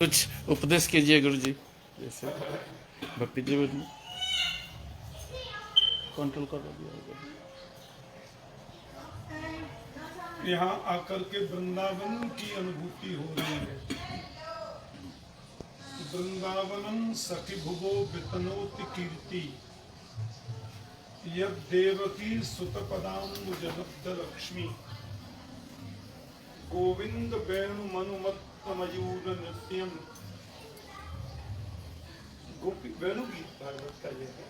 कुछ उपदेश कीजिए गुरु जी। जैसे भक्ति जीवन में कंट्रोल कर दिया। यहाँ आकर के वृंदावन की अनुभूति हो रही है। वृंदावनम सखी भुवो वितनोति कीर्ति यद देवकी सुतपदाम्बुजलब्ध लक्ष्मी गोविंद वेणु मनुमत्त मयूर नृत्यम। गोपी वेणु गीत भागवत का ये है।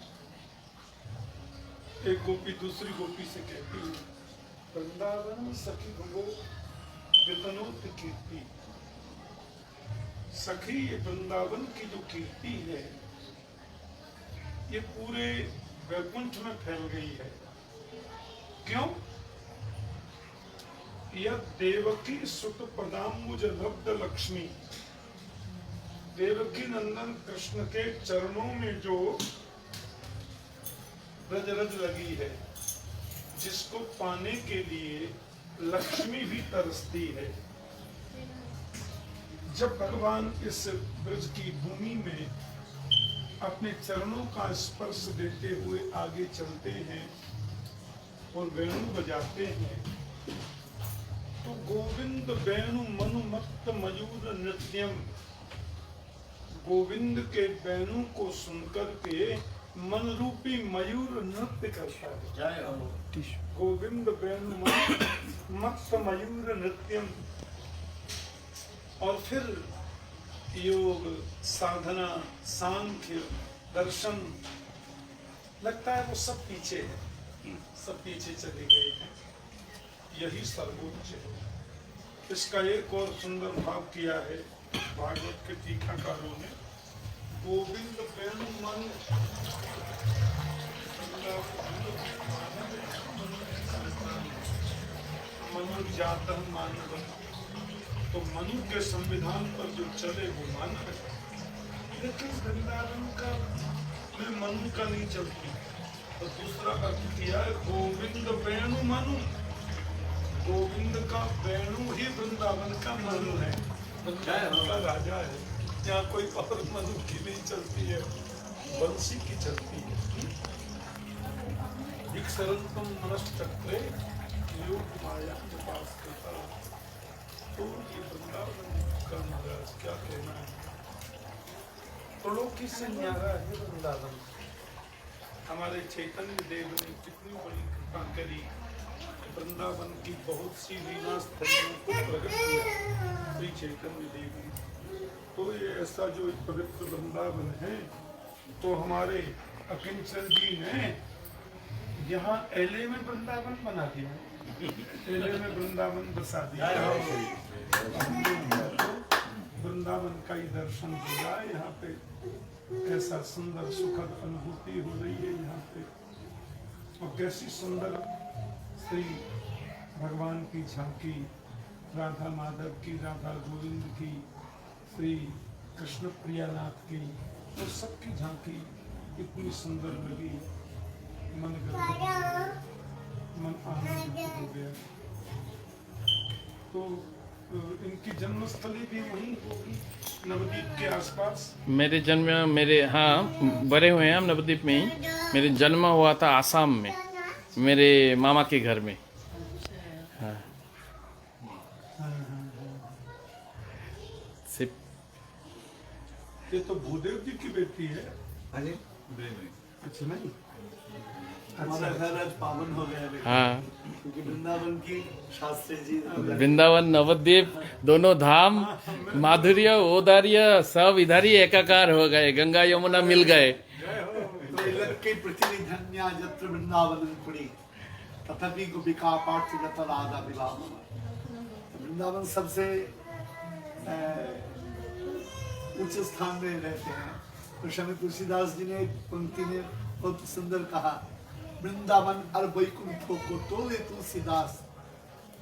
एक गोपी दूसरी गोपी से कहती है, वृंदावन सखी भुवो वितनोति कीर्ति। सखी, ये वृंदावन की जो कीर्ति है ये पूरे वैकुंठ में फैल गई है। क्यों? यह देवकी सुत पदाम्बुज लब्ध लक्ष्मी, देवकी नंदन कृष्ण के चरणों में जो रज रज लगी है, जिसको पाने के लिए लक्ष्मी भी तरसती है। जब भगवान इस ब्रज की भूमि में अपने चरणों का स्पर्श देते हुए आगे चलते हैं और वेणु बजाते हैं, तो गोविंद वेणु मनुमत्त मयूर नृत्यम, गोविंद के वेणु को सुनकर के मन रूपी मयूर नृत्य करता है। गोविंद वेणु मनुमत्त मयूर नृत्यम। और फिर योग, साधना, सांख्य, दर्शन, लगता है वो सब पीछे है, सब पीछे चले गए हैं। यही सर्वोच्च है। इसका एक और सुंदर भाव किया है भागवत के टीकाकारों ने। गोविंद वेणु मन मनुजात मानव, तो मनु के संविधान पर जो चले वो मानव है। लेकिन वृंदावन का में मनु का नहीं चलती। तो दूसरा अर्थ किया है गोविंद वेणु मनु, गोविंद का वेणु ही वृंदावन का मनु है, वृंदावन का राजा है। यहाँ कोई और मनु की नहीं चलती है, बंसी की चलती है। विक्षरंतम मनश्चक्रे योग माया उपास करता। तो ये वृंदावन का महाराज क्या कहना है, त्रिलोकी से न्यारा है वृंदावन। हमारे चैतन्य देव ने कितनी बड़ी कृपा करी, वृंदावन की बहुत सी लीला स्थलियों को प्रकट किया श्री चैतन्य देव ने। तो ये ऐसा जो पवित्र वृंदावन है, तो हमारे अकिंचन जी ने यहाँ एले में वृंदावन बना दिया, एले में वृंदावन बसा दिया। वृंदावन का ही दर्शन किया। यहाँ पे कैसा सुंदर सुखद अनुभूति हो रही है यहाँ पे, और कैसी सुंदर श्री भगवान की झांकी, राधा माधव की, राधा गोविंद की, श्री कृष्ण प्रियानाथ की, तो सबकी झांकी इतनी सुंदर लगी। मन आनंदित हो गया। तो इनकी जन्मस्थली भी वहीं होगी, नवद्वीप के आसपास। मेरे जन्म बड़े हुए हैं हम नवद्वीप में ही। मेरे जन्म हुआ था आसाम में, मेरे मामा के घर में। हाँ। ये तो भूदेव जी की बेटी है। अरे अच्छा, नहीं हमारा घर आज पावन हो गया है। हाँ, क्योंकि वृंदावन की शास्त्री जी, वृंदावन नवद्वीप दोनों धाम, माधुर्य औदार्य सब इधर ही एकाकार हो गए, गंगा यमुना मिल गए। के प्रतिनिधन्या जत्र वृंदावन पुरी तथापि गोपिका पाठ राधा विवाह। वृंदावन सबसे उच्च स्थान में रहते हैं। तो स्वामी तुलसीदास जी ने पंक्ति में बहुत सुंदर कहा, वृंदावन और वैकुंठों को तोले तुलसीदास,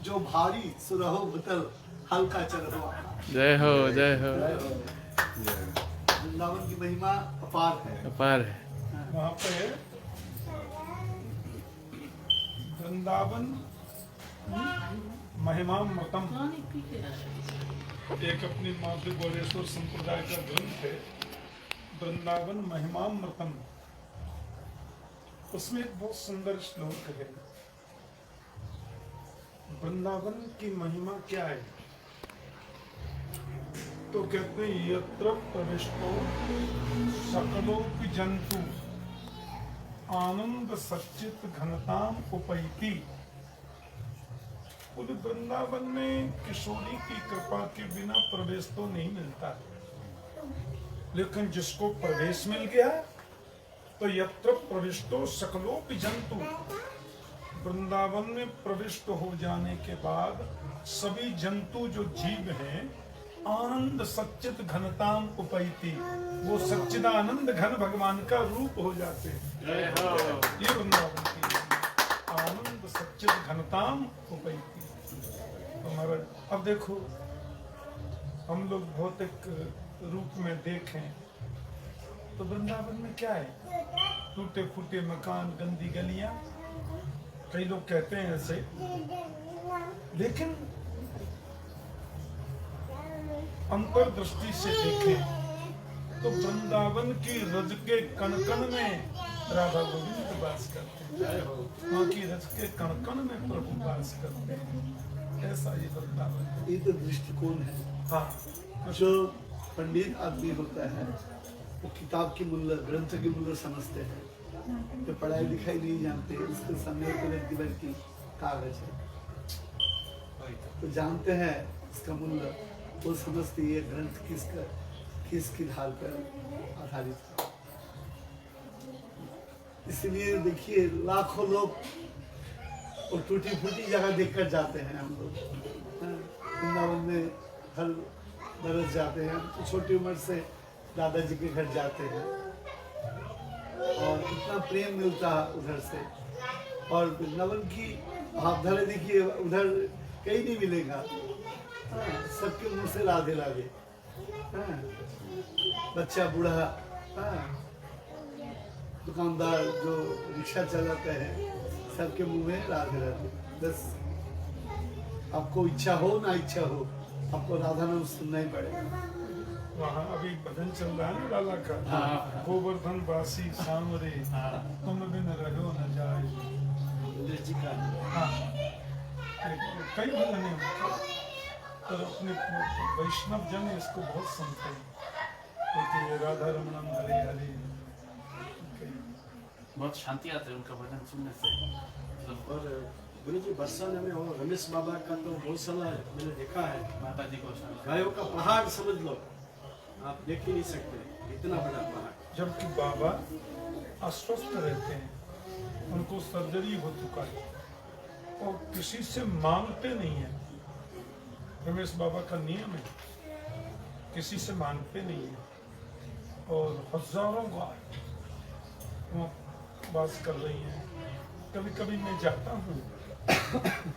जो भारी सुरहो भुतल हल्का चरहो। जय हो, जय हो। वृंदावन की महिमा अपार है, अपार है। वहाँ पे वृंदावन महिमा मतम, एक अपनी माधव गौरेश्वर संप्रदाय का ग्रंथ है वृंदावन महिमामृतम। उसमें एक बहुत सुंदर श्लोक है। वृंदावन की महिमा क्या है? तो कहते हैं यत्र प्रविष्टो सकलोपि जंतु आनंद सच्चित घनताम उपैति। बोले वृंदावन में किशोरी की कृपा के बिना प्रवेश तो नहीं मिलता, लेकिन जिसको प्रवेश मिल गया तो यत्र प्रविष्टो सकलोपि जंतु, वृंदावन में प्रविष्ट हो जाने के बाद सभी जंतु जो जीव हैं आनंद सच्चित घनताम उपैति, वो सच्चिदानंद घन भगवान का रूप हो जाते हैं। ये वृंदावन की आनंद सच्चित घनताम उपैति। हमारा अब देखो, हम लोग भौतिक रूप में देखें तो वृंदावन में क्या है? टूटे फूटे मकान, गंदी गलियां, कई लोग कहते हैं ऐसे, लेकिन अंतर्दृष्टि से देखें तो वृंदावन की रज के कण कण में राधा गोविंद वास करते हैं, वहाँ की रज के कण कण में प्रभु वास करते हैं। ऐसा ये वृंदावन है। ये तो दृष्टिकोण है। हाँ, जो पंडित आदमी होता है वो किताब की मूल्य, ग्रंथ की मूल्य समझते हैं। जो पढ़ाई लिखाई नहीं जानते, उसके सामने एक दिवर की कागज है तो जानते हैं इसका मूल्य, वो समझते ये ग्रंथ किसकी ढाल पर आधारित है। इसलिए देखिए लाखों लोग और टूटी फूटी जगह देखकर जाते हैं। हम लोग वृंदावन में हर बरस जाते हैं। तो छोटी उम्र से दादाजी के घर जाते हैं और इतना प्रेम मिलता है उधर से। और वृंदावन की भावधारा देखिए, उधर कहीं नहीं मिलेगा। सबके मुंह से राधे राधे, बच्चा बूढ़ा, दुकानदार जो रिक्शा चलाता है, सबके मुंह में राधे राधे। बस आपको इच्छा हो ना इच्छा हो, आपको राधा नाम सुनना ही पड़ेगा। वहाँ अभी भजन चल रहा है ना लाला का, गोवर्धन वासी सांवरे तुम बिन रहो न जाए। हाँ, कई भजन है उनके, पर अपने वैष्णव जन इसको बहुत सुनते हैं, क्योंकि राधा रमणम हरे हरे, बहुत शांति आती है उनका भजन सुनने से। और गुरु जी बरसाने में वो रमेश बाबा का तो गौशाला मैंने देखा है, माता जी को गायों का पहाड़ समझ लो, आप देख ही नहीं सकते इतना बड़ा पहाड़। जबकि बाबा अस्वस्थ रहते हैं, उनको सर्जरी हो चुका है और किसी से मांगते नहीं है। रमेश बाबा का नियम है, किसी से मांगते नहीं है। और हजारों गाय वो वास कर रही हैं। कभी कभी मैं जाता हूँ,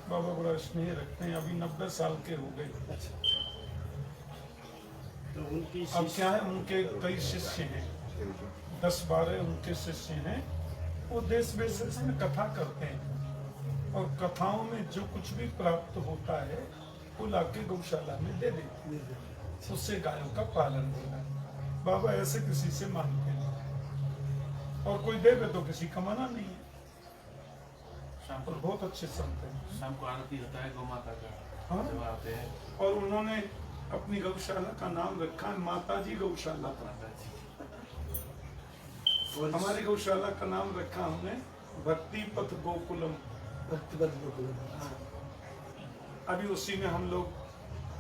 बाबा बड़ा स्नेह रखते हैं। अभी 90 साल के हो गए। तो उनकी अब क्या है, उनके कई शिष्य हैं, 10-12 उनके शिष्य हैं। वो देश विदेश में कथा करते हैं और कथाओं में जो कुछ भी प्राप्त होता है वो लाके गौशाला में दे देते हैं, उससे गायों का पालन होता है। बाबा ऐसे किसी से मांगते नहीं, और कोई देवे तो किसी का मना नहीं है। शाम और को बहुत अच्छे संत हैं। शाम को आरती होता है गौ माता का, हाँ? जब आते हैं और उन्होंने अपनी गौशाला का नाम रखा है माता जी गौशाला। माता जी। हमारी गौशाला का नाम रखा हमने भक्ति पथ गोकुलम। भक्तिपद गोकुलम। अभी उसी में हम लोग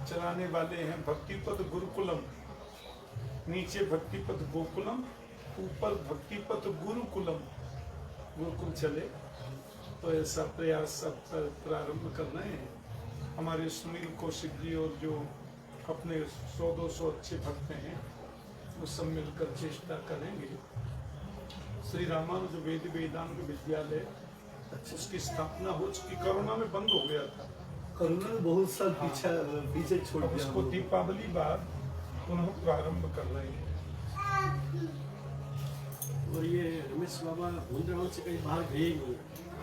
चलाने वाले हैं भक्तिपथ गुरुकुलम। नीचे भक्तिपथ गोकुलम, ऊपर भक्तिपथ गुरुकुलम। गुरुकुल चले तो ऐसा प्रयास सब प्रारंभ कर रहे हैं। हमारे सुनील कौशिक जी और जो अपने 100-200 अच्छे भक्त हैं, वो सब मिलकर चेष्टा करेंगे। श्री रामानुज वेद वेदांत विद्यालय, उसकी स्थापना हो चुकी, कोरोना में बंद हो गया था। कोरोना ने बहुत साल पीछे छोड़ अब दिया। उसको दीपावली बाद पुनः प्रारंभ कर रहे हैं। और ये रमेश बाबा वृंदावन से कहीं बाहर गए ही नहीं,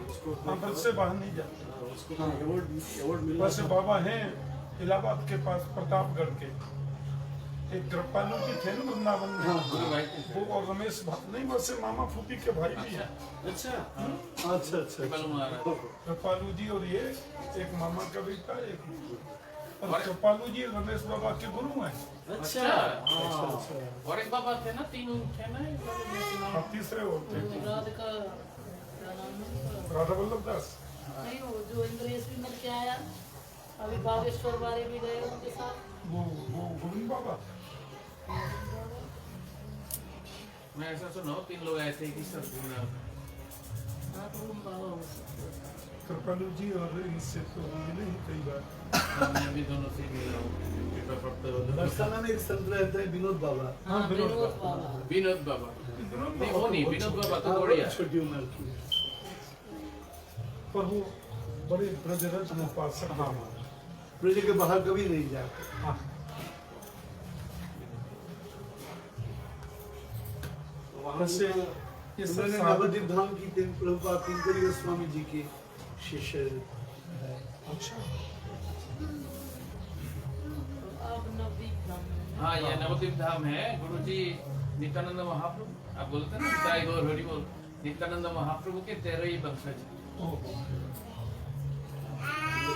उसको हाँ, बस से बाहर नहीं जाते। उसको अवार्ड मिला वैसे बाबा हैं इलाहाबाद के पास प्रतापगढ़ के एक कृपालु जी थे ना वृंदावन में, गुरु भाई थे। वो और रमेश भट्ट नहीं, वैसे मामा फूफी के भाई भी हैं अच्छा अच्छा अच्छा कृपालु महाराज। कृपालु जी, और ये एक मामा का बेटा, एक और कृपालु जी रमेश बाबा के गुरु हैं। अच्छा और एक बाबा थे ना, तीन थे ना, एक बाबा जैसे नाम- और तीसरे होते राधिका क्या नाम है उसका? राधा वल्लभ दास। नहीं वो जो इंद्रेश भी मिल के आया, अभी बागेश्वर वाले भी गए उनके साथ। वो गोविंद बाबा। मैं ऐसा सुना हूँ, तीन लोग आए थे कि सब घूमना। हाँ तो उन बाबा हो सकते हैं। कृपालु जी और इनसे तो मिले ही कई बार। मैं भी दोनों से मिला हूँ, कृपा प्राप्त हो दोनों। बरसाना में एक संत रहते हैं विनोद बाबा, हाँ विनोद विनोद बाबा। विनोद बाबा नहीं, वो नहीं, विनोद बाबा तो हाँ, बढ़िया। बहुत छोटी उम्र की। पर वो बड़े ब्रजरज उपासक हैं। ब्रज के बाहर कभी नहीं जाते। हाँ। वहाँ वैसे से ये सब उन्होंने साधु- नवद्वीप धाम की प्रभुपाद तिनकरी गोस्वामी जी के शिष्य है। अच्छा, तो अब नवदीप धाम में। हाँ, ये नवद्वीप धाम है। गुरुजी नित्यानंद महाप्रभु, आप बोलते हैं ना, जय गौर हरि बोल, नित्यानंद महाप्रभु के 13 ही वंशज।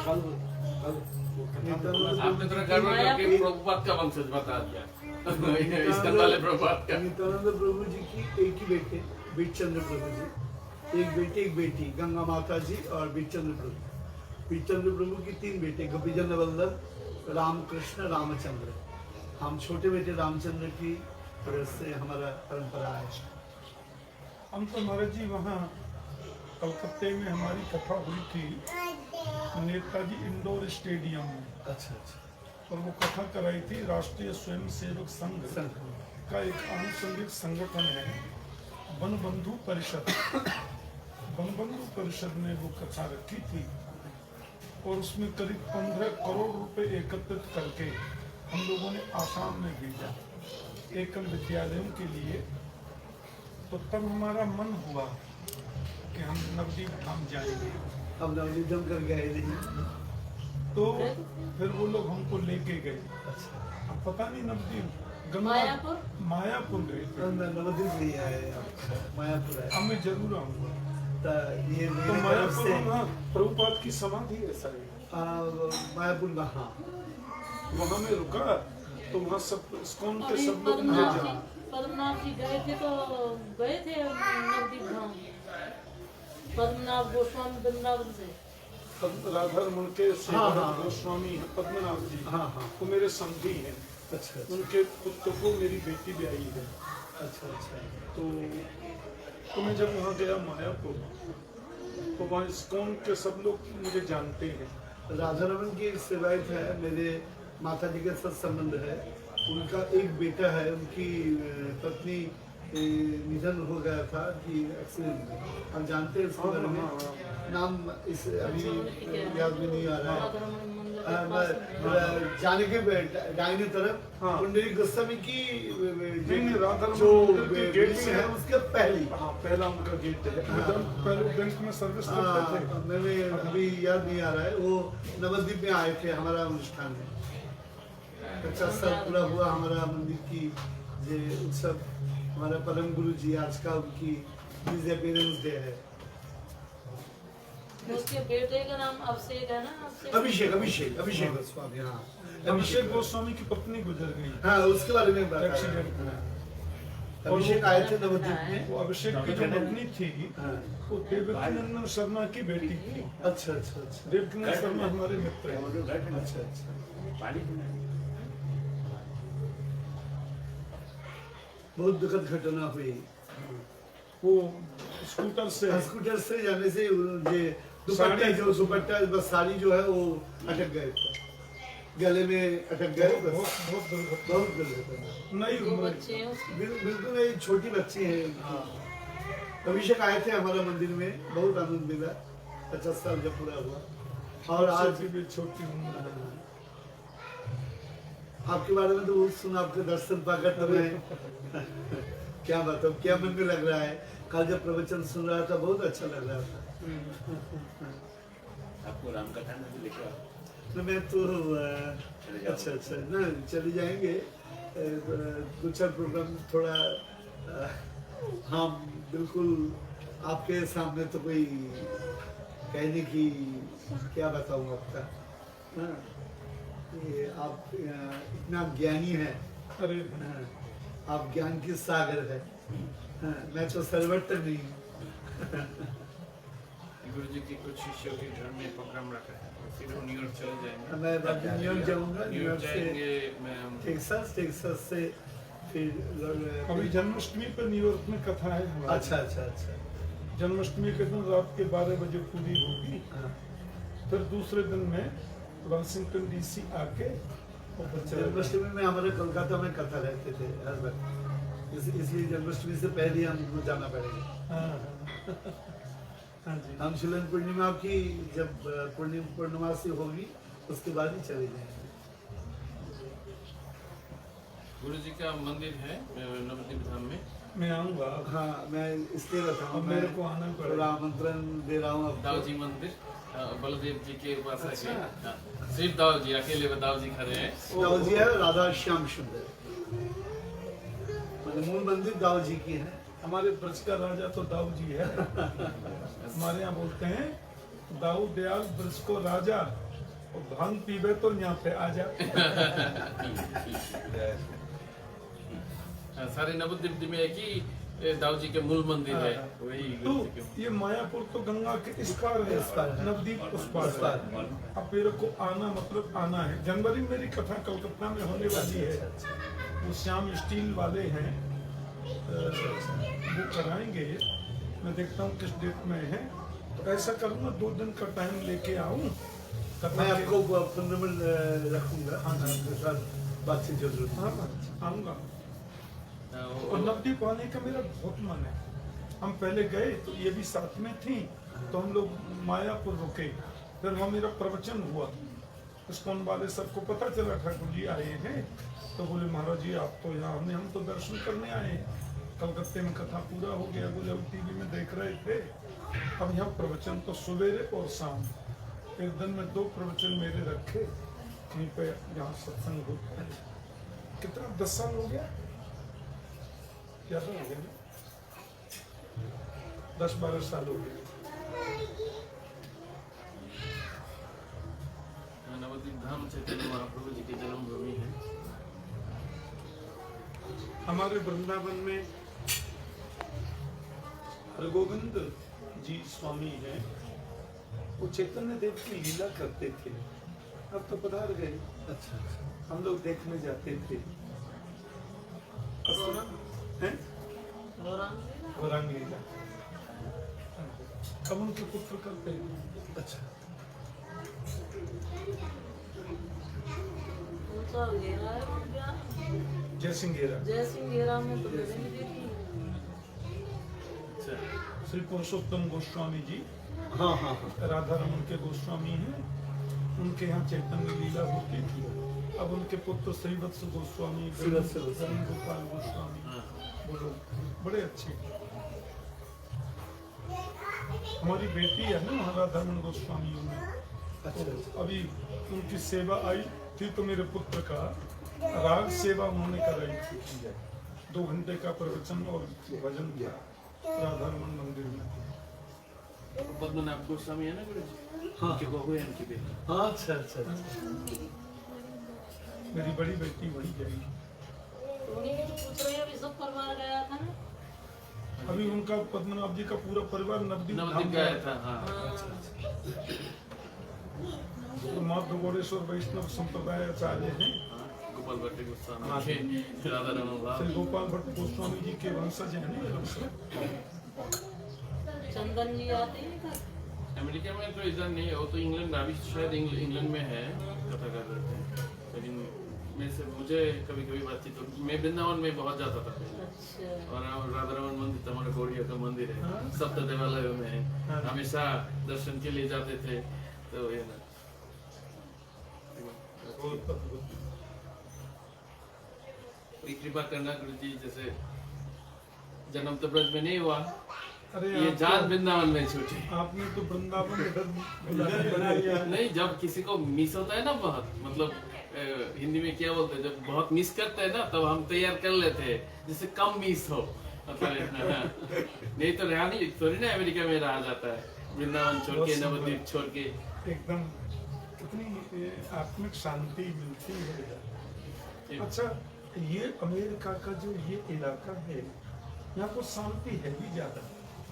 कल वो कथा में बोला था। आपने थोड़ा गड़बड़ करके प्रभुपाद का वंशज बता दिया। इसका वाले प्रभुपाद का। नित्यानंद प्रभु जी की एक ही बेटे बीरचंद्र प्रभु जी, एक बेटे एक बेटी, गंगा माता जी और बीरचंद्र प्रभु। बीरचंद्र प्रभु की 3 बेटे, गोपीचंद्र वल्लभ, रामकृष्ण, रामचंद्र। हम छोटे बेटे रामचंद्र की तरह से हमारा परंपरा है। हम तो महाराज जी वहाँ कलकत्ते में हमारी कथा हुई थी नेताजी इंडोर स्टेडियम में, अच्छा अच्छा और वो कथा कराई थी राष्ट्रीय स्वयंसेवक संघ का एक आनुषंगिक संगठन है वन बंधु परिषद। वन बंधु परिषद ने वो कथा रखी थी और उसमें करीब 15 करोड़ रुपए एकत्रित करके हम लोगों ने आसाम में भेजा एकल विद्यालयों के लिए। तो तब हमारा मन हुआ कि हम नवदीप धाम जाएंगे। अब नवनिधन कर गए नहीं। तो फिर वो लोग हमको लेके गए। अच्छा अब पता नहीं नवदीप मायापुर? मायापुर गए थे। नवदीप नहीं आए, मायापुर आए। अब मैं जरूर आऊंगा। तो ये तो मेरे तरफ मायापुर से में वहाँ प्रभुपाद की समाधि है सर, मायापुर में, हाँ वहाँ में रुका तो वहाँ सब इस्कॉन के अभी सब लोग मुझे पद्मनाभ जान। जी पद्मनाभ जी गए थे तो गए थे नवदीप धाम। पद्मनाभ गोस्वामी वृंदावन से। राधारमण के हाँ, सेवक हाँ। गोस्वामी हैं पद्मनाभ जी, हाँ हाँ वो मेरे समधी हैं। अच्छा अच्छा उनके पुत्र को मेरी बेटी भी आई है। अच्छा अच्छा तो मैं जब वहाँ गया मायापुर, तो वहाँ इस्कॉन के सब लोग मुझे जानते हैं। राधा रमन की एक सेवायत है, मेरे माता जी के साथ संबंध है। उनका एक बेटा है, उनकी पत्नी निधन हो गया था कि एक्सीडेंट में, हम जानते हैं उसके बारे में। नाम इस अभी याद में नहीं आ रहा है। राधारमण मंदिर के पास में। जाने के दाहिने तरफ हाँ। पुंडरी गोस्वामी की नहीं, राधारमण जो मंदिर के गेट बिल्डिंग में है है। उसके पहली। हाँ, पहला उनका गेट है। हाँ। पहले बैंक में सर्विस करते थे। मैंने अभी याद नहीं आ रहा है। वो नवद्वीप में आए थे हमारा अनुष्ठान में। 50 साल पूरा हुआ हमारा मंदिर की ये उत्सव। हमारा परम गुरु जी आज का उनकी पेरेंट्स डे है। उसके बेटे का नाम अभिषेक है ना? अभिषेक अभिषेक अभिषेक गोस्वामी, हाँ अभिषेक गोस्वामी की पत्नी गुजर गई हाँ उसके बारे में बात एक्सीडेंट में। अभिषेक आए थे नवद्वीप में। वो अभिषेक की जो पत्नी थी हाँ। वो देवकीनंदन शर्मा की बेटी थी। अच्छा अच्छा अच्छा देवकीनंदन शर्मा हमारे मित्र हैं। अच्छा अच्छा बहुत दुखद घटना हुई। वो स्कूटर से स्कूटर से जाने से ये दुपट्टा साड़ी- जो दुपट्टा बस साड़ी जो है वो अटक गए थे, गले में अटक गए बस। बहुत दुर्घटना। बहुत दुर्घटना। नई दो उम्र बच्चे हैं उसके। बिल्कुल एक छोटी बच्ची है। अभिषेक आए थे हमारा मंदिर में, बहुत आनंद मिला। 50 साल जब पूरा हुआ और आज की भी छोटी उम्र। आपके बारे में तो बहुत सुना, आपके दर्शन पाकर तो मैं क्या बताऊँ, क्या मन में लग रहा है। कल जब प्रवचन सुन रहा था बहुत अच्छा लग रहा था। आपको राम कथा में भी लिखा। न मैं तो अच्छा अच्छा ना चले जाएंगे। दो चार प्रोग्राम थोड़ा हाँ बिल्कुल आपके सामने तो कोई कहने की क्या बताऊँ आपका। हाँ, ये आप इतना ज्ञानी है। अरे हाँ, आप ज्ञान की सागर है। हाँ, मैं तो सर्वत्र नहीं हूँ। गुरु जी के कुछ शिष्यों के घर में प्रोग्राम रखा है, फिर वो न्यूयॉर्क चले जाएंगे। मैं बाद में न्यूयॉर्क जाऊंगा। न्यूयॉर्क न्यूयॉर्क से जाएंगे। टेक्सास से फिर अभी जन्माष्टमी पर न्यूयॉर्क में कथा है हमारी। अच्छा अच्छा अच्छा। जन्माष्टमी के दिन रात के 12 बजे पूरी होगी। हाँ, फिर दूसरे दिन में वाशिंगटन डीसी आके और बच्चा जन्माष्टमी में हमारे कोलकाता में कथा रहते थे हर बार, इसलिए जन्माष्टमी से पहले हमको जाना पड़ेगा। हाँ हाँ जी। हम शिलन पूर्णिमा की जब पूर्णिमासी होगी उसके बाद ही चले जाएंगे। गुरु जी का मंदिर है नवद्वीप धाम में। मैं आऊँगा। हाँ मैं इसलिए बता अब मेरे को आना थोड़ा पड़ेगा। आमंत्रण दे रहा हूँ दाऊ आपको। जी मंदिर बलदेव जी के पास है। अच्छा। हाँ, सिर्फ दाऊ जी अकेले दाऊ जी खड़े हैं। दाऊ जी है, राधा श्याम सुंदर, मतलब मूल मंदिर दाऊ जी की है। हमारे ब्रज का राजा तो दाऊ जी है। हमारे यहाँ बोलते हैं दाऊ दयाल ब्रज को राजा, और भांग पीबे तो यहाँ पे आजा। सारे नवद्वीप में एक ही दाऊ जी के मूल मंदिर है, वही तो गुरु जी के। ये मायापुर तो गंगा के इस पार है, इस पार है। नवदीप उस पार है। अब मेरे को आना मतलब आना है। जनवरी में मेरी कथा कलकत्ता में होने वाली है। वो श्याम स्टील वाले हैं, वो कराएंगे। मैं देखता हूँ किस डेट में है, तो ऐसा करूँगा 2 दिन का टाइम लेके आऊँ। मैं आपको 15 मिनट रखूंगा। हाँ आपके साथ बातचीत जरूर। हाँ आऊँगा। और नवदीप आने का मेरा बहुत मन है। हम पहले गए तो ये भी साथ में थी, तो हम लोग मायापुर रुके, फिर वहाँ मेरा प्रवचन हुआ। इस्कॉन वाले सबको पता चला ठाकुर जी आए हैं, तो बोले महाराज जी आप तो यहाँ, हम तो दर्शन करने आए हैं। कलकत्ते में कथा पूरा हो गया, बोले हम टीवी में देख रहे थे। अब यहाँ प्रवचन तो सवेरे और शाम, एक दिन में 2 प्रवचन मेरे रखे कहीं पे, यहाँ सत्संग होता है। कितना 10 साल हो गया, क्या हो गया, 10-12 साल हो गए। नवद्वीप धाम चैतन्य महाप्रभु जी की जन्मभूमि है। हमारे वृंदावन में हरगोविंद जी स्वामी हैं, वो चैतन्य देव की लीला करते थे। अब तो पधार गए। अच्छा हम लोग देखने जाते थे। हैं? गौरांग लीला। अब उनके पुत्र करते हैं। अच्छा। कौन सा घेरा है वो क्या? जयसिंगेरा। जयसिंह घेरा में तो मैंने नहीं देखी। अच्छा, श्री पुरुषोत्तम गोस्वामी जी हाँ हाँ हाँ। राधा रमन के गोस्वामी हैं, उनके यहाँ चैतन्य लीला होती थी। अब उनके पुत्र श्रीवत्स गोस्वामी, श्रीवत्स गोस्वामी। गोपाल गोस्वामी, हाँ। वो लोग बड़े अच्छे। हमारी बेटी है ना राधा रमन गोस्वामी में, अच्छा तो अभी उनकी सेवा आई थी, तो मेरे पुत्र का राग सेवा उन्होंने कराई थी। 2 घंटे का प्रवचन और भजन किया राधा रमन मंदिर में। पद्मनाभ गोस्वामी है ना गुरु जी, हाँ। उनके बहू है उनकी बेटी। हाँ अच्छा अच्छा अच्छा। मेरी बड़ी बेटी वही गई। तो उन्हीं के तो पुत्र है, अभी सब परिवार गया था ना। अभी उनका पद्मनाभ जी का पूरा परिवार नवदीप नवद्वीप धाम गया था। हाँ, तो माँ भगवड़ेश्वर वैष्णव संप्रदाय आचार्य हैं। गोपाल भट्ट गोस्वामी के राधा रमन लाल। श्री गोपाल भट्ट गोस्वामी जी के वंशज हैं ये लोग सब। चंदन जी आते हैं इधर। अमेरिका में तो इधर नहीं है, वो तो इंग्लैंड में, अभी शायद इंग्लैंड में है, कथा कर रहे थे। लेकिन मुझे कभी कभी बातचीत तो मैं वृंदावन में बहुत जाता था पहले। अच्छा। और राधा रमन मंदिर हमारा गौड़िया का मंदिर है, सप्त देवालयों में है, हमेशा दर्शन के लिए जाते थे। तो ये ना कोई कृपा करना गुरु जी, जैसे जन्म तो ब्रज में नहीं हुआ, अरे ये आप जान तो- वृंदावन में छूटी। आपने तो वृंदावन इधर बना लिया। नहीं, जब किसी को मिस होता है ना बहुत, मतलब हिंदी में क्या बोलते हैं, जब बहुत मिस करते हैं ना, तब हम तैयार कर लेते हैं जिससे कम मिस हो, मतलब इतना। नहीं तो रहा नहीं, थोड़ी ना अमेरिका में रहा जाता है, वृंदावन छोड़ के, नवद्वीप छोड़ के। एकदम कितनी आत्मिक शांति मिलती है। अच्छा, ये अमेरिका का जो ये इलाका है, यहाँ को शांति है भी ज्यादा।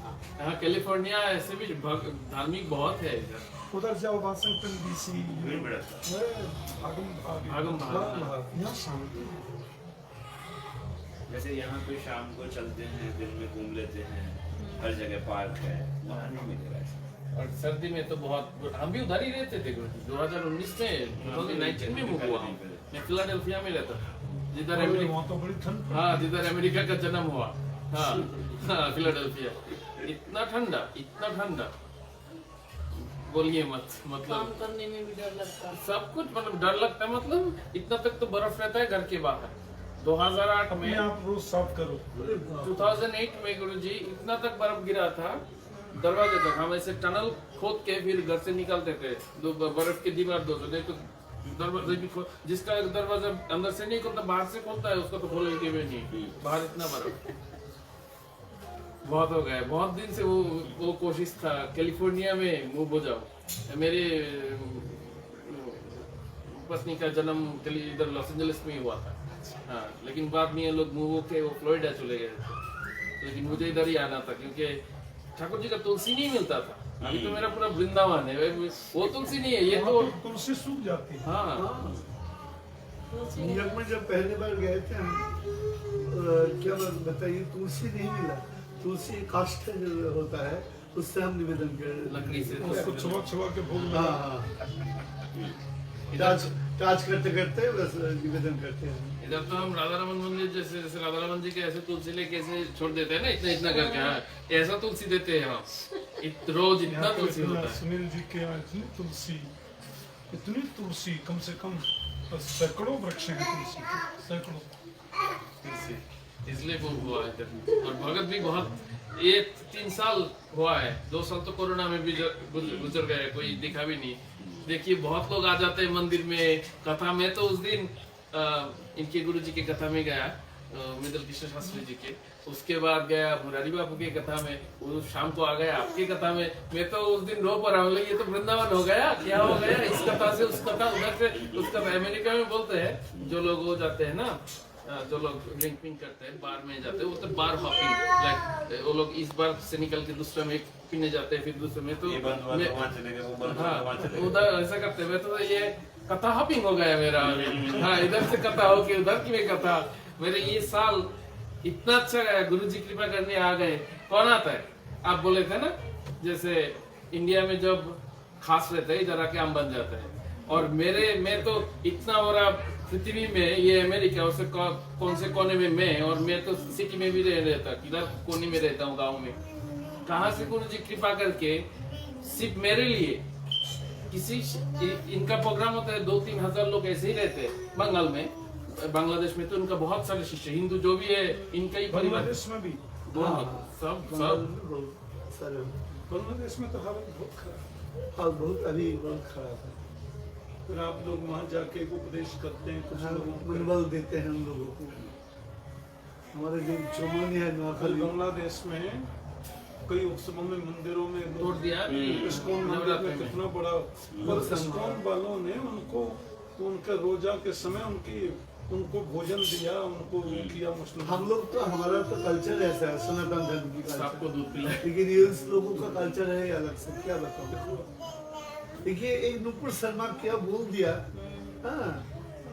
हाँ, कैलिफोर्निया ऐसे भी धार्मिक बहुत है इधर। उधर जाओ वाशिंगटन डीसी, भागम भाग। यहाँ शांति है। जैसे यहाँ पे शाम को चलते हैं, दिन में घूम लेते हैं, हर जगह पार्क है, वहाँ नहीं मिलेगा ऐसा। और सर्दी में तो बहुत, हम भी उधर ही रहते थे। 2019 में 2019 में मूव हुआ हूँ। मैं फिलाडेल्फिया में रहता था, जिधर अमेरिका, वहाँ तो बड़ी ठंड। हाँ, जिधर अमेरिका का जन्म हुआ। हाँ, हाँ, फिलाडेल्फिया। इतना ठंडा, बोलिए मत, काम मतलब करने में भी डर लगता है। सब कुछ, मतलब डर लगता है। मतलब इतना तक तो बर्फ रहता है घर के बाहर। 2008 अपने में, आप रोज साफ करो। 2008 में गुरुजी इतना तक बर्फ गिरा था, दरवाजे तक। हम ऐसे टनल खोद के फिर घर से निकलते थे, दो बर्फ की दीवार, दो नहीं तो दरवाजे भी जिसका दरवाजा अंदर से नहीं खोलता, बाहर से खोलता है, उसका तो खोलेंगे भी नहीं। बाहर इतना बर्फ बहुत हो गया। बहुत दिन से वो कोशिश था कैलिफोर्निया में मूव हो जाओ। मेरे पत्नी का जन्म इधर लॉस एंजलिस में ही हुआ था। हाँ, लेकिन बाद में ये लोग मूव होके वो फ्लोरिडा चले गए थे। लेकिन मुझे इधर ही आना था, क्योंकि ठाकुर जी का तुलसी नहीं मिलता था। अभी तो मेरा पूरा वृंदावन है, वो तुलसी नहीं है, ये तो। तुलसी सूख जाती है। हाँ, न्यूयॉर्क में जब पहली बार गए थे हम, क्या बात बताइए, तुलसी नहीं मिला। तुलसी काष्ठ जो होता है, उससे हम निवेदन कर, लकड़ी से। उसको छुआ के भोग लगा। हाँ, टाच करते करते बस निवेदन करते हैं। इधर तो हम राधा रमन मंदिर जैसे राधा रमन जी के ऐसे तुलसी लेके ऐसे छोड़ देते हैं ना, इतना करके। हाँ, ऐसा तुलसी देते हैं हम, रोज इतना यहाँ पे तुलसी इतना होता है। सुनील जी के यहाँ इतनी तुलसी कम से कम सैकड़ों वृक्ष हैं तुलसी के, सैकड़ों। इसलिए वो हुआ है इधर। और भगत भी बहुत, ये 3 साल हुआ है, 2 साल तो कोरोना में भी गुजर गए, कोई दिखा भी नहीं। देखिए, बहुत लोग आ जाते हैं मंदिर में कथा में। तो उस दिन इनके गुरु जी की कथा में गया, मिदल कृष्ण शास्त्री जी के। उसके बाद गया मुरारी बापू की कथा में, वो शाम को आ गया आपकी कथा में। मैं तो उस दिन रो पड़ा, ये तो वृंदावन हो गया, क्या हो गया, इस कथा से उस कथा, उधर से उस कथा। अमेरिका में बोलते हैं जो लोग हो जाते हैं ना, जो लोग ड्रिंक पिंक करते हैं, बार में जाते हैं, वो तो बार हॉपिंग, लाइक वो लोग इस बार से निकल के दूसरे में पीने जाते हैं, फिर दूसरे में। तो ये बंद हुआ तो वहाँ चले गए, वो बंद हुआ तो वहाँ चले गए। उधर ऐसा करते हैं। तो ये कथा हॉपिंग हो गया मेरा। हाँ, इधर से कथा हो के उधर की में कथा। मेरे ये साल इतना अच्छा गया, गुरु जी कृपा करने आ गए। कौन आता है, आप बोले थे ना, जैसे इंडिया में जब खास रहते हैं, इधर आके आम बन जाते हैं। और मैं तो इतना बड़ा पृथ्वी में, ये अमेरिका उसे कौन से कोने में मैं, और मैं तो सिटी में भी रहता, किधर कोने में रहता हूँ, गाँव में। कहाँ से गुरु जी कृपा करके सिर्फ मेरे लिए किसी, इनका प्रोग्राम होता है, 2-3 हजार लोग ऐसे ही रहते हैं बंगाल में। बांग्लादेश में तो उनका बहुत सारे शिष्य, हिंदू जो भी है, इनका ही परिवार। बांग्लादेश में भी, सब सर, बांग्लादेश में तो हालत बहुत खराब। और बहुत अभी बहुत खराब है। फिर आप लोग वहाँ जाके उपदेश करते हैं, कुछ हाँ, लोगों को। मनोबल देते हैं हम लोगों को। हमारे जो चौमानी है कल नौखली, बांग्लादेश में कई उत्सवों में मंदिरों में तोड़ दिया। इस्कॉन मंदिर में कितना बड़ा, पर इस्कॉन वालों ने उनको, उनके रोजा के समय उनको भोजन दिया, उनको किया मुस्लिम। हम लोग तो, हमारा तो कल्चर ऐसा है, सनातन धर्म की सबको कल्चर। दूध पिलाए। लेकिन ये उस लोगों का कल्चर है अलग से, क्या बताऊं। देखिए, एक नुपुर शर्मा क्या बोल दिया। हाँ,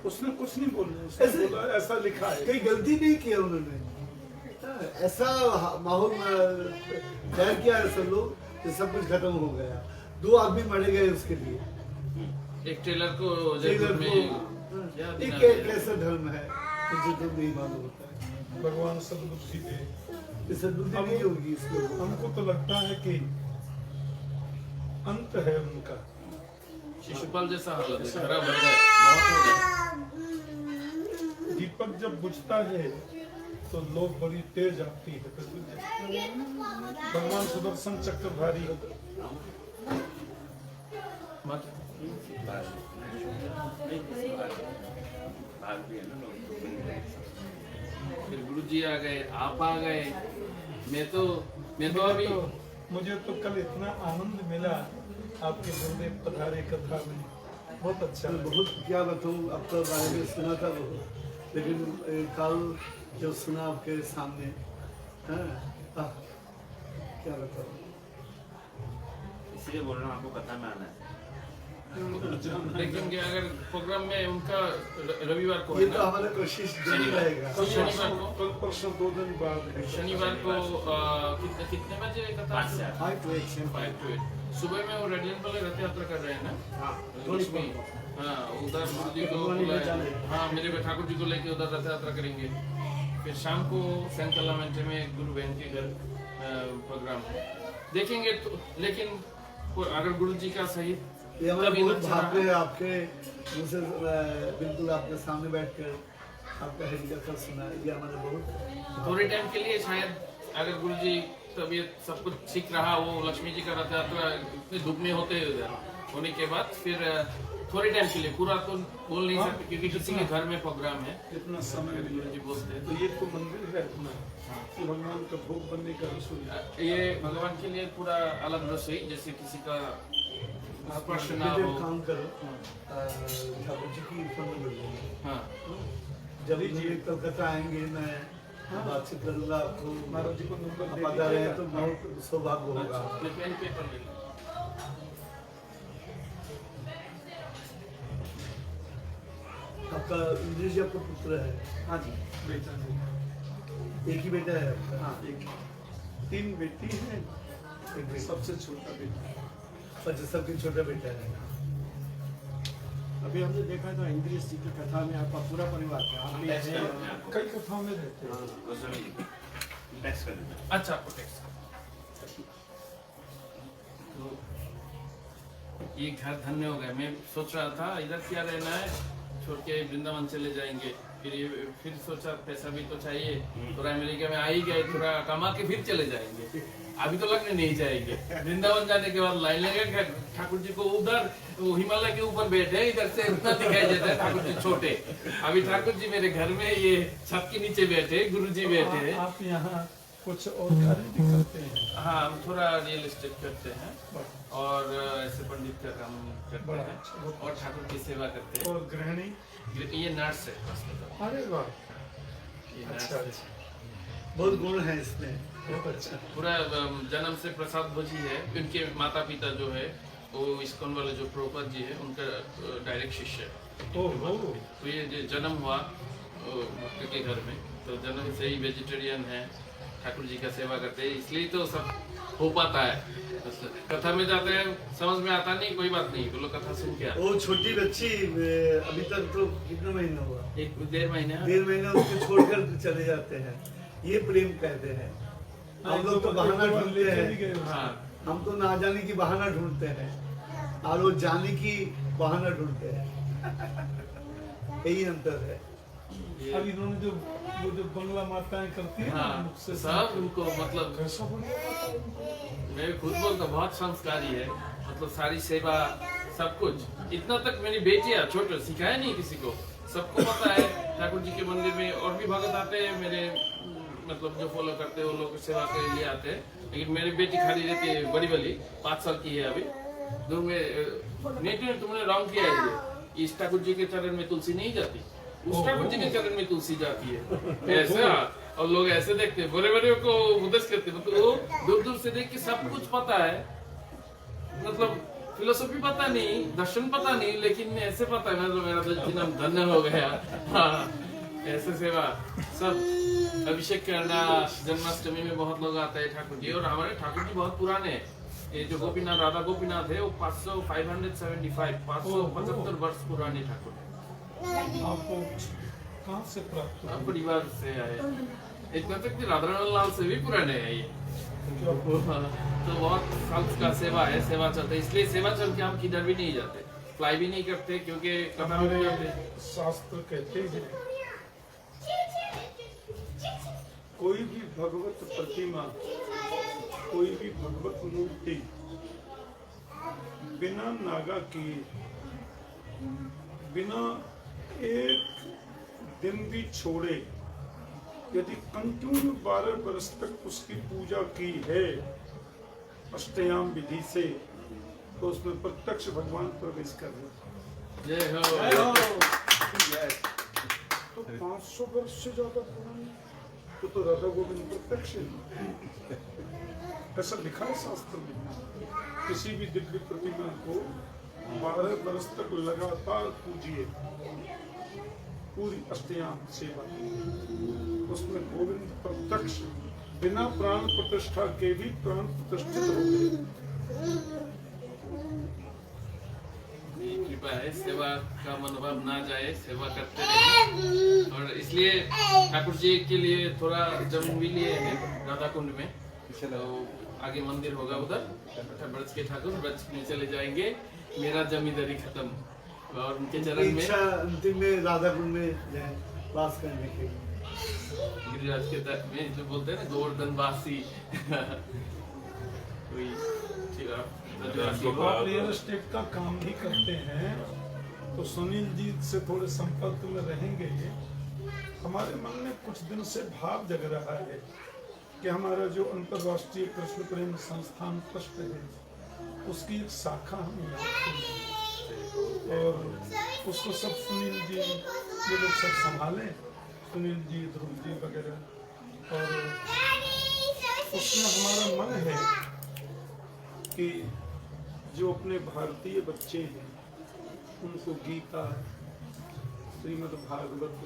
उसने कुछ नहीं बोला, उसने बोला ऐसा लिखा है। कोई गलती नहीं किया उन्होंने। हाँ, ऐसा माहौल तैयार किया है सब लोग कि सब कुछ खत्म हो गया। 2 आदमी मरे गए उसके लिए। एक टेलर को जयपुर में क्या ये दिना कैसा धर्म है, मुझे तो नहीं मालूम होता है। भगवान सदबुद्धि दे। ये सद्बुद्धि नहीं होगी इसको। हमको तो लगता है कि अंत है उनका। शिशुपाल जैसा हालत है, खराब हो गया, बहुत हो गया। दीपक जब बुझता है तो लोग बड़ी तेज आती है भगवान सुदर्शन चक्रधारी मत भाग भी है ना लोग। फिर गुरुजी आ गए, आप आ गए। मैं तो अभी मुझे तो कल इतना आनंद मिला आपके गुरुदेव पधारे कथा में, बहुत अच्छा लगा। बहुत क्या बताऊँ, आपके बारे में सुना था बहुत, लेकिन कल जो सुना आपके सामने, हाँ, क्या बताऊँ। इसलिए बोल रहा हूँ आपको कथा में आना है। देखेंगे अगर प्रोग्राम में उनका रविवार को ये है तो ना, हमारा कोशिश जारी रहेगा। शनिवार को कल परसों 2 दिन बाद है। शनिवार को कितने बजे कथा? 5 से 8। 5 to 8 5 to 8 सुबह में वो रेडियन वाले रथ यात्रा कर रहे हैं ना, लक्ष्मी। हाँ, उधर गुरु जी को बुलाया। हाँ, मेरे ठाकुर जी को लेके उधर रथ यात्रा करेंगे। फिर शाम को सेंट कलामेंटे में गुरु बहन के घर प्रोग्राम देखेंगे। तो लेकिन अगर गुरु जी का सही ये हमारा तभी बहुत अच्छा भाग्य है आपके मुझसे बिल्कुल आपके सामने बैठकर आपका हरि कथा सुना, ये हमारा बहुत थोड़े टाइम के लिए शायद अगर गुरु जी तबीयत सब कुछ ठीक रहा, वो लक्ष्मी जी का रथ यात्रा इतने धूप में होने के बाद फिर थोड़े टाइम के लिए, पूरा तो बोल नहीं सकते क्योंकि किसी के घर में प्रोग्राम है। इतना समय गुरु जी बोलते हैं तो ये तो मंदिर है अपना, भगवान का भोग बनने का रसोई। ये भगवान के लिए पूरा अलग रसोई, जैसे किसी का स्पर्श ना आप हो। काम करो, ठाकुर जी की फोन नंबर दो। हाँ, जब ये कलकत्ता आएंगे मैं बातचीत करूंगा आपको, महाराज जी को नंबर आप दे आ रहे हैं तो दीजिएगा। बहुत सौभाग्य होगा। मैं पेन पेपर ले लूँ। आपका इंद्रेश जी आपका पुत्र है? हाँ जी, बेटा जी। एक ही बेटा है आपका? हाँ, एक 3 बेटी है, एक बेटा, सबसे छोटा बेटा। अच्छा, सबके छोटा बेटा है। अभी हमने देखा था इंद्रिय जी की कथा में आपका पूरा परिवार था, आप भी टेक्स्ट हैं। कर देना आपको। कई कथाओं में रहते हैं। गोस्वामी जी टेक्स्ट कर देना। अच्छा, आपको टेक्स्ट तो ये घर धन्य हो गए। मैं सोच रहा था इधर क्या रहना है, छोड़ के वृंदावन चले जाएंगे। फिर सोचा पैसा भी तो चाहिए, थोड़ा अमेरिका में आ ही गए, थोड़ा कमा के फिर चले जाएंगे। अभी तो लगने नहीं जाएंगे। वृंदावन जाने के बाद लाइन लगेगा। ठाकुर जी को उधर वो हिमालय के ऊपर बैठे, इधर से उतना दिखाई देता है ठाकुर जी छोटे। अभी ठाकुर जी मेरे घर में ये छत के नीचे बैठे, गुरु जी बैठे हैं। आप यहाँ कुछ और कार्य भी करते हैं? हाँ, हम थोड़ा रियल एस्टेट करते हैं और ऐसे पंडित का काम करते बड़ा हैं अच्छा। और ठाकुर की सेवा करते हैं। और गृहिणी? ये नर्स है। अरे वाह, ये नर्स अच्छा है। अच्छा, बहुत गुण है इसमें। बहुत अच्छा। पूरा जन्म से प्रसाद भोजी है। उनके माता पिता जो है वो इस्कॉन वाले जो प्रभुपाद जी है उनका डायरेक्ट शिष्य है। ओह, तो ये जो जन्म हुआ भक्त के घर में, तो जन्म से ही वेजिटेरियन है, ठाकुर जी का सेवा करते हैं, इसलिए तो सब हो पाता है। कथा में जाते हैं, समझ में आता नहीं, कोई बात नहीं, बोलो कथा सुन के वो छोटी बच्ची अभी तक तो कितना महीना हुआ? 1-1.5 महीना। 1.5 महीना उसको छोड़कर चले जाते हैं, ये प्रेम कहते हैं। हम लोग तो बहाना ढूंढते हैं, हाँ, हम तो ना जाने की बहाना ढूंढते हैं और वो जाने की बहाना ढूंढते हैं। यही अंतर है। अब इन्होंने वो जो बंगला माताएं करती है ना, हाँ, मुझसे सब उनको मतलब कैसा बढ़िया। मैं खुद बोलता बहुत संस्कारी है, मतलब सारी सेवा सब कुछ। इतना तक मेरी बेटियां छोटे सिखाया नहीं किसी को, सबको पता है। ठाकुर जी के मंदिर में और भी भगत आते हैं मेरे, मतलब जो फॉलो करते हैं वो लोग सेवा के लिए आते हैं। लेकिन मेरी बेटी खाली रहती है, बड़ी वाली 5 साल की है अभी। दूर में नेटी तुमने रॉन्ग किया है, इस ठाकुर जी के चरण में तुलसी नहीं जाती, उस ठाकुर जी के चरण में तुलसी जाती है। ऐसा, और लोग ऐसे देखते हैं, बड़े बड़े को उदस करते हैं, मतलब वो दूर दूर से देख के सब कुछ पता है, मतलब फिलोसफी पता नहीं, दर्शन पता नहीं, लेकिन ऐसे पता है मतलब मेरा तो जीवन धन्य हो गया। हाँ, ऐसे सेवा सब। अभिषेक करना, जन्माष्टमी में बहुत लोग आते हैं ठाकुर जी, और हमारे ठाकुर जी बहुत पुराने हैं। ये जो गोपीनाथ, राधा गोपीनाथ है, वो 575 वर्ष पुराने ठाकुर है। आपको कहाँ से प्राप्त हुआ? परिवार से आए, इतना तक कि राधारमण लाल से भी पुराने हैं ये। तो बहुत साल का सेवा है, सेवा चलता है, इसलिए सेवा चल के हम किधर भी नहीं जाते, फ्लाई भी नहीं करते, क्योंकि कथा में जाते हैं। शास्त्र कहते हैं कोई भी भगवत प्रतिमा, कोई भी भगवत मूर्ति बिना नागा किए, बिना एक दिन भी छोड़े, यदि कंटिन्यू 12 वर्ष तक उसकी पूजा की है अष्टयाम विधि से, तो उसमें प्रत्यक्ष भगवान प्रवेश कर रहे। जय हो। तो 500 वर्ष से ज्यादा पुरानी तो राधा गोविंद प्रत्यक्ष है। ऐसा लिखा है शास्त्र में। किसी भी दिव्य प्रतिमा को 12 वर्ष तक लगातार पूजिए, पूरी अष्टयाम सेवा, उसमें गोविंद प्रत्यक्ष बिना प्राण प्रतिष्ठा के भी प्राण प्रतिष्ठित हो गए। कृपा है, सेवा का मनोभाव ना जाए, सेवा करते रहे। और इसलिए ठाकुर जी के लिए थोड़ा जमीन भी लिए हैं राधा कुंड में, तो आगे मंदिर होगा उधर। ब्रज के ठाकुर ब्रज में चले जाएंगे, मेरा जमींदारी खत्म। और उनके चरण में इच्छा अंतिम में राधा कुंड में जाए वास करने के लिए। गिरिराज के तट में जो बोलते हैं ना, गोवर्धन वासी। कोई ब्रजवासी हो। आप रियल एस्टेट का काम भी करते हैं, तो सुनील जी से थोड़े संपर्क में रहेंगे। हमारे मन में कुछ दिन से भाव जग रहा है कि हमारा जो अंतर्राष्ट्रीय कृष्ण प्रेम संस्थान ट्रस्ट है, उसकी एक शाखा हम यहाँ खोलें, और उसको सब सुनील जी ये लोग सब संभालें, सुनील जी, ध्रुव जी वगैरह। और उसमें हमारा मन है कि जो अपने भारतीय बच्चे हैं उनको गीता, श्रीमद् भागवत,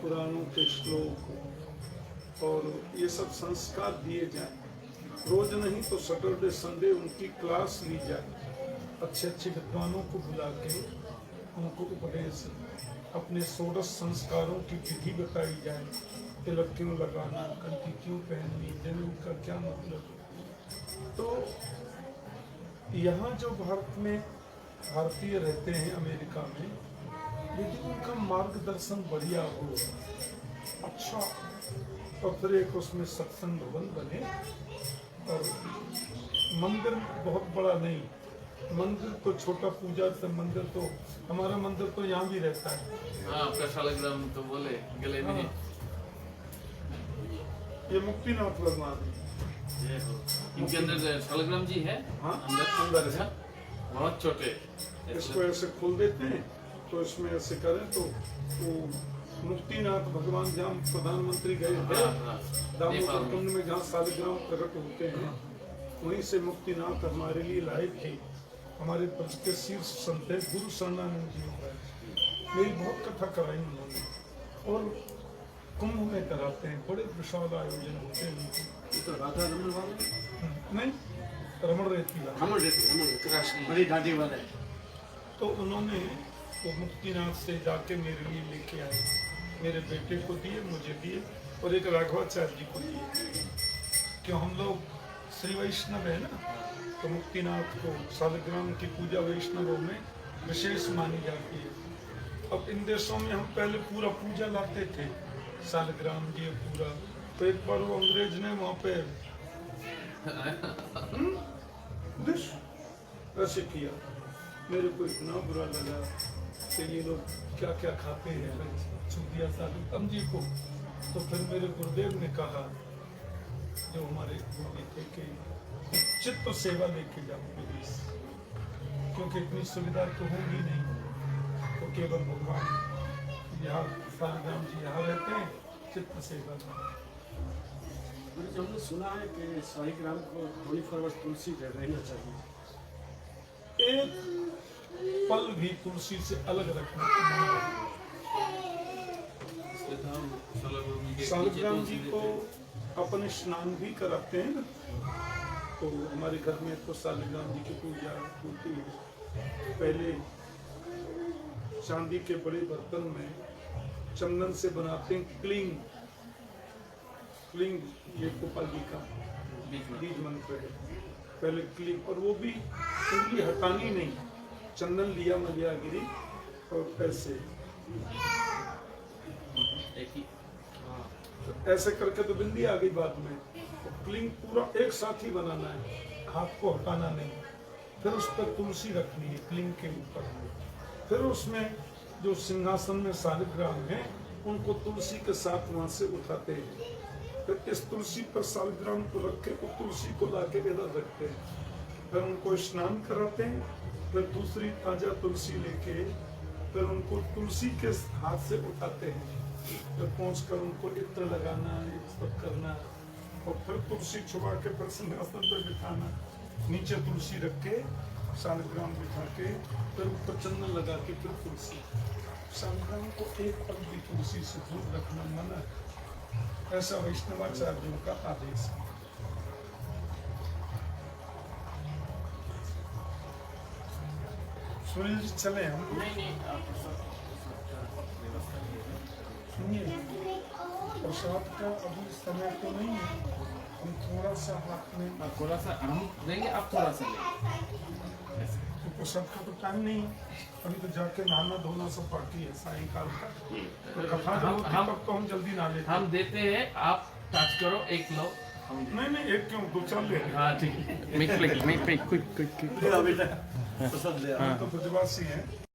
पुराणों के श्लोक और ये सब संस्कार दिए जाए। रोज नहीं तो सैटरडे संडे उनकी क्लास ली जाए, अच्छे अच्छे विद्वानों को बुला के उनको उपदेश, अपने 16 संस्कारों की विधि बताई जाए। तिलक क्यों लगाना, कंठी क्यों पहननी, जनेऊ का क्या मतलब। तो यहाँ जो भारत में भारतीय रहते हैं अमेरिका में, यदि उनका मार्गदर्शन बढ़िया हो, अच्छा, तो फिर एक उसमें सत्संग भवन बने। और मंदिर बहुत बड़ा नहीं, मंदिर तो छोटा, पूजा से मंदिर तो हमारा मंदिर तो यहाँ भी रहता है। हाँ, आपका शालग्राम तो बोले गले में। ये मुक्तिनाथ भगवान इनके अंदर शालग्राम जी है। हाँ, अंदर है, बहुत छोटे। इसको ऐसे खोल देते हैं, तो इसमें ऐसे करें तो वो मुक्तिनाथ भगवान जहाँ प्रधानमंत्री गए थे, दामोदर कुंड में जहाँ शालिग्राम प्रकट होते हैं, वहीं से मुक्तिनाथ हमारे लिए लाए थे। हमारे ब्रज के शीर्ष संत है गुरु शरणानंद जी महाराज, मेरी बहुत कथा कराई उन्होंने, और कुंभ में कराते हैं, बड़े विशाल आयोजन होते हैं उनके। ये तो राधा रमन वाले नहीं, रमण रहती है। रमन रहती बड़ी दाढ़ी वाले। तो उन्होंने वो मुक्तिनाथ से जाके मेरे लिए लेके आए, मेरे बेटे को दिए, मुझे दिए, और एक राघवाचार्य जी को दिए। क्यों हम लोग श्री वैष्णव है ना, तो मुक्तिनाथ को शालिग्राम की पूजा वैष्णवों में विशेष मानी जाती है। अब इन देशों में हम पहले पूरा पूजा लाते थे, शालिग्राम जी पूरा। तो एक बार वो अंग्रेज ने वहाँ पे ऐसे किया, मेरे को इतना बुरा लगा कि ये लोग क्या क्या खाते हैं, छू दिया शालिग्राम जी को। तो फिर मेरे गुरुदेव ने कहा, जो हमारे गुरु थे, कि चित्त सेवा लेके जाओ विदेश, क्योंकि इतनी सुविधा तो होगी नहीं, तो केवल भगवान यहाँ शालिग्राम जी यहाँ रहते हैं, चित्त सेवा में। हमने सुना है कि शालिग्राम को 24 आवर्स तुलसी पे रहना चाहिए, एक पल भी तुलसी से अलग रखना। शालिग्राम जी को अपन स्नान भी कराते हैं ना, तो हमारे घर में तो शालिग्राम जी की पूजा होती है। पहले चांदी के बड़े बर्तन में चंदन से बनाते हैं क्लिंग, क्लिंग ये गोपाल जी का बीज मंत्र है। पहले क्लिंग, और वो भी उंगली हटानी नहीं, चंदन लिया मलिया गिरी और ऐसे। तो ऐसे करके तो बिंदी आ गई बाद में। तो क्लिंग पूरा एक साथ ही बनाना है, हाथ को हटाना नहीं। फिर उस पर तुलसी रखनी है क्लिंग के ऊपर। फिर उसमें जो सिंहासन में शालिग्राम है उनको तुलसी के साथ वहां से उठाते हैं। फिर इस तुलसी पर शालिग्राम को रख के तुलसी को लाके इधर रखते हैं। फिर उनको स्नान कराते हैं। फिर दूसरी ताजा तुलसी लेके फिर उनको तुलसी के हाथ से उठाते हैं। फिर पहुंच कर उनको इत्र लगाना, ये सब करना, और फिर तुलसी छुपा के फिर सिंहासन पर बिठाना, नीचे तुलसी रख के शालिग्राम बिठा के फिर ऊपर चंदन लगा के फिर तुलसी। शालिग्राम को एक पल भी तुलसी से दूर रखना मना है, ऐसा वैष्णवाचार्यों का आदेश है। सुनील जी चले हम? नहीं आप सुनिए, प्रसाद का अभी समय तो नहीं है, हम थोड़ा सा हाथ में, थोड़ा सा हम देंगे, आप थोड़ा सा लेंगे। तो प्रसाद का तो टाइम नहीं है, अभी तो जाके नहाना धोना सब बाकी है सायंकाल का। तो कथा जब होती तब तो हम जल्दी नहा लेते हैं। हम देते हैं, आप टच करो, एक लो। नहीं एक क्यों, दो चार ले लें। हाँ ठीक है, क्विक बेटा प्रसाद ले आओ। हम तो ब्रजवासी हैं।